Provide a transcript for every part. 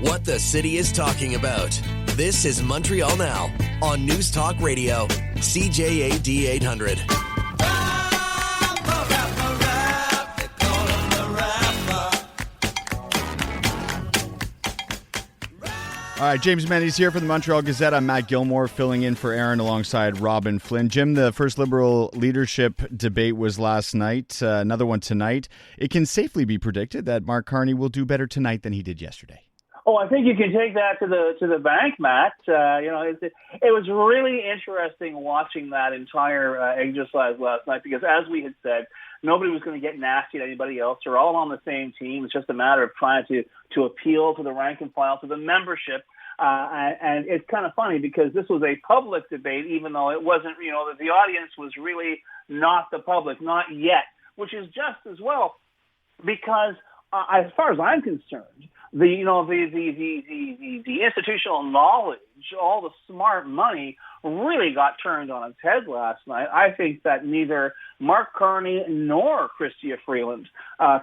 What the city is talking about. This is Montreal Now on News Talk Radio, CJAD 800. All right, James Mennie's here for the Montreal Gazette. I'm Matt Gilmore, filling in for Aaron alongside Robin Flynn. Jim, the first Liberal leadership debate was last night, another one tonight. It can safely be predicted that Mark Carney will do better tonight than he did yesterday. Oh, I think you can take that to the bank, Matt. It was really interesting watching that entire exercise last night because, as we had said, nobody was going to get nasty at anybody else. They're all on the same team. It's just a matter of trying to appeal to the rank and file, to the membership. And it's kind of funny because this was a public debate, even though it wasn't, the audience was really not the public, not yet, which is just as well because as far as I'm concerned, the institutional knowledge, all the smart money really got turned on its head last night. I think that neither Mark Carney nor Chrystia Freeland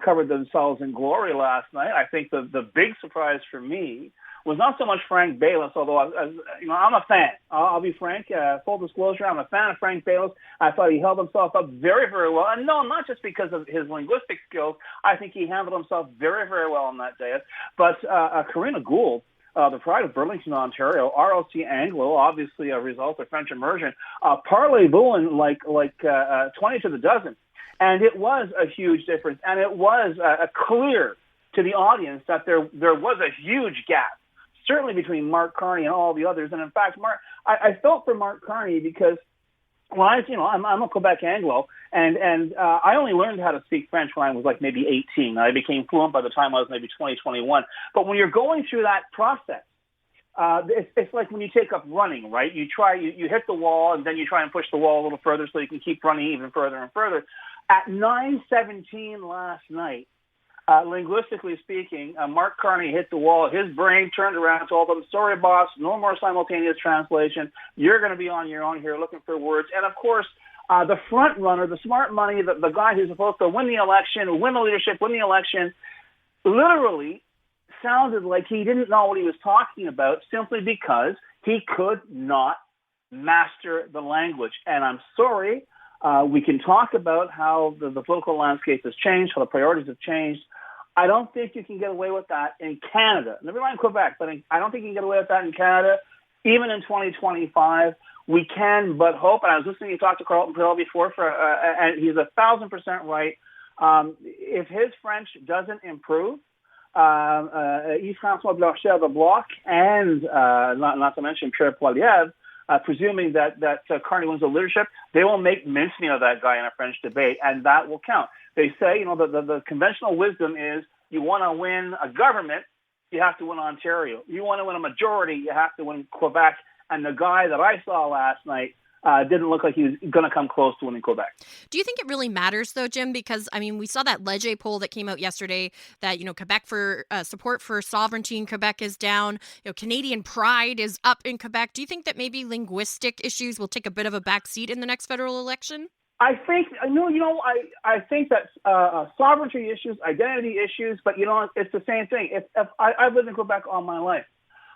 covered themselves in glory last night. I think the big surprise for me was not so much Frank Bayless, although I'm a fan. I'll be frank. Full disclosure, I'm a fan of Frank Bayless. I thought he held himself up very, very well. And no, not just because of his linguistic skills. I think he handled himself very, very well on that day. But Karina Gould, the pride of Burlington, Ontario, ROC Anglo, obviously a result of French immersion, parlez-vous like 20 to the dozen. And it was a huge difference. And it was clear to the audience that there was a huge gap, certainly between Mark Carney and all the others. And in fact, I felt for Mark Carney because, I'm a Quebec Anglo, and I only learned how to speak French when I was like maybe 18. I became fluent by the time I was maybe 20, 21. But when you're going through that process, it's like when you take up running, right? You hit the wall, and then you try and push the wall a little further so you can keep running even further and further. At 9:17 last night, linguistically speaking, Mark Carney hit the wall. His brain turned around, told him, sorry, boss, no more simultaneous translation. You're going to be on your own here looking for words. And, of course, the front runner, the smart money, the guy who's supposed to win the election, win the leadership, win the election, literally sounded like he didn't know what he was talking about simply because he could not master the language. And I'm sorry, we can talk about how the political landscape has changed, how the priorities have changed. I don't think you can get away with that in Canada. Never mind Quebec, but I don't think you can get away with that in Canada. Even in 2025, we can but hope. And I was listening to you talk to Carlton Pill before, and he's 1,000% right. If his French doesn't improve, Yves-François Blanchet of the Bloc, and not to mention Pierre Poilievre, presuming that Carney wins the leadership, they will make mincemeat of that guy in a French debate, and that will count. They say, the conventional wisdom is you want to win a government, you have to win Ontario. You want to win a majority, you have to win Quebec. And the guy that I saw last night didn't look like he was going to come close to winning Quebec. Do you think it really matters, though, Jim? Because, we saw that Leger poll that came out yesterday that, Quebec for support for sovereignty in Quebec is down. Canadian pride is up in Quebec. Do you think that maybe linguistic issues will take a bit of a backseat in the next federal election? I think, I think that sovereignty issues, identity issues, but, it's the same thing. If I've lived in Quebec all my life.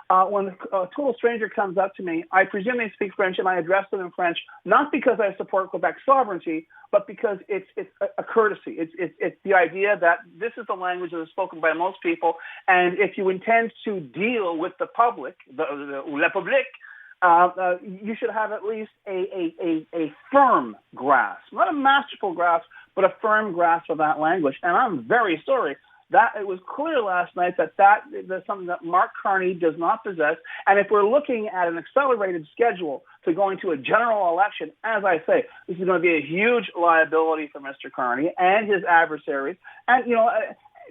When a total stranger comes up to me, I presume they speak French, and I address them in French, not because I support Quebec's sovereignty, but because it's a courtesy. It's the idea that this is the language that is spoken by most people, and if you intend to deal with the public, le public, you should have at least a firm grasp, not a masterful grasp, but a firm grasp of that language. And I'm very sorry that it was clear last night that's something that Mark Carney does not possess. And if we're looking at an accelerated schedule to going to a general election, as I say, this is going to be a huge liability for Mr. Carney and his adversaries. And,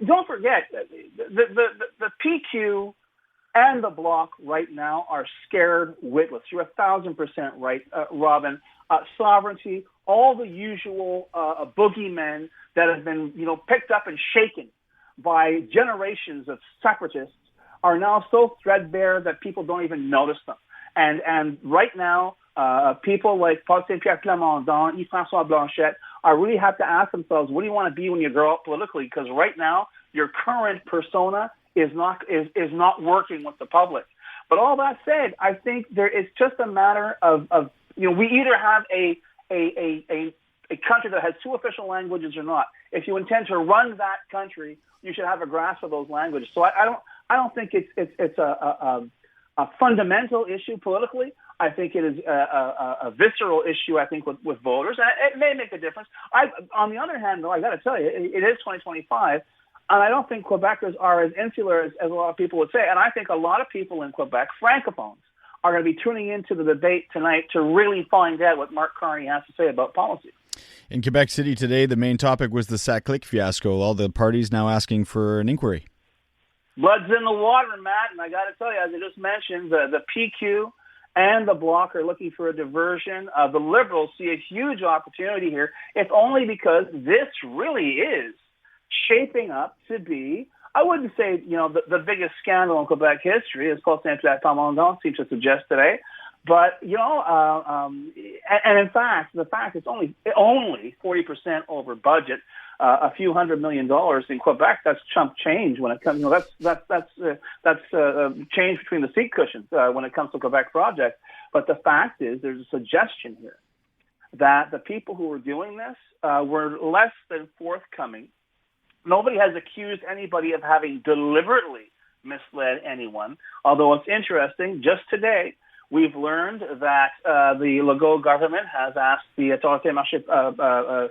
don't forget, the PQ and the Bloc right now are scared witless. You're 1,000% right, Robin. Sovereignty, all the usual boogeymen that have been, picked up and shaken by generations of separatists are now so threadbare that people don't even notice them. And right now, people like Paul Saint-Pierre Plamondon, Yves-François Blanchet, really have to ask themselves, what do you want to be when you grow up politically? Because right now, your current persona is not working with the public. But all that said, I think it's just a matter of we either have a country that has 2 official languages or not. If you intend to run that country, you should have a grasp of those languages. So I don't think it's a fundamental issue politically. I think it is a visceral issue, I think, with voters. And it may make a difference. On the other hand, though, I got to tell you, it is 2025, and I don't think Quebecers are as insular as a lot of people would say. And I think a lot of people in Quebec, francophones, are going to be tuning into the debate tonight to really find out what Mark Carney has to say about policy. In Quebec City today, the main topic was the Saclic fiasco. All the parties now asking for an inquiry. Blood's in the water, Matt, and I got to tell you, as I just mentioned, the PQ and the Bloc are looking for a diversion. The Liberals see a huge opportunity here, if only because this really is shaping up to be, I wouldn't say, the biggest scandal in Quebec history, as Paul Saint-Pierre-Plamondon seems to suggest today. But, and in fact, the fact it's only 40% over budget, a few $100 million in Quebec, that's chump change when it comes, that's change between the seat cushions when it comes to Quebec project. But the fact is, there's a suggestion here that the people who were doing this were less than forthcoming. Nobody has accused anybody of having deliberately misled anyone, although it's interesting, just today, we've learned that the Legault government has asked the Autorité Marché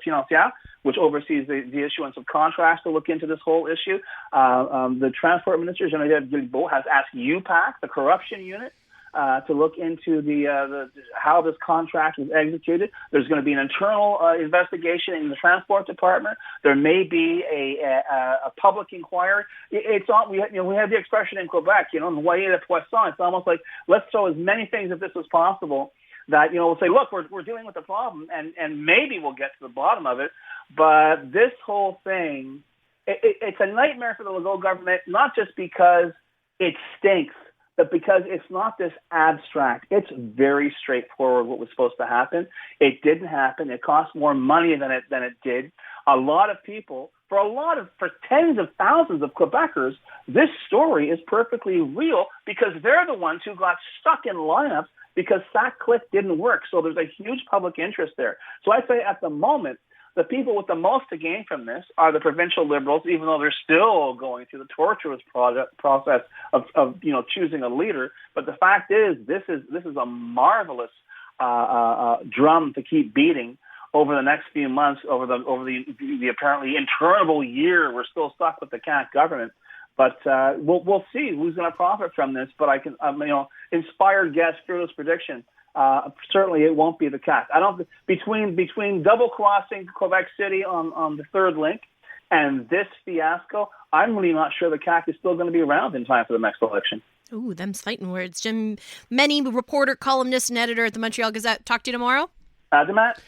Financière, which oversees the issuance of contracts, to look into this whole issue. The Transport Minister, Geneviève Guilbeault, has asked UPAC, the corruption unit, to look into the how this contract was executed. There's going to be an internal investigation in the Transport Department. There may be a public inquiry. It's all we have the expression in Quebec, noyer de poisson. It's almost like let's throw as many things at this as possible. That we'll say, look, we're dealing with the problem, and maybe we'll get to the bottom of it. But this whole thing, it's a nightmare for the Legault government, not just because it stinks, but because it's not this abstract. It's very straightforward what was supposed to happen. It didn't happen. It cost more money than it did. A lot of people, for tens of thousands of Quebecers, this story is perfectly real because they're the ones who got stuck in lineups because Saclic didn't work. So there's a huge public interest there. So I'd say at the moment, the people with the most to gain from this are the provincial Liberals, even though they're still going through the torturous process of choosing a leader. But the fact is, this is a marvelous drum to keep beating over the next few months, over the apparently interminable year we're still stuck with the CAQ government. But we'll see who's going to profit from this. But I can, inspired guess, fearless prediction. Certainly, it won't be the CAQ. I don't. Between double crossing Quebec City on the third link and this fiasco, I'm really not sure the CAQ is still going to be around in time for the next election. Ooh, them's fighting words. James Mennie, reporter, columnist, and editor at the Montreal Gazette. Talk to you tomorrow. Matt.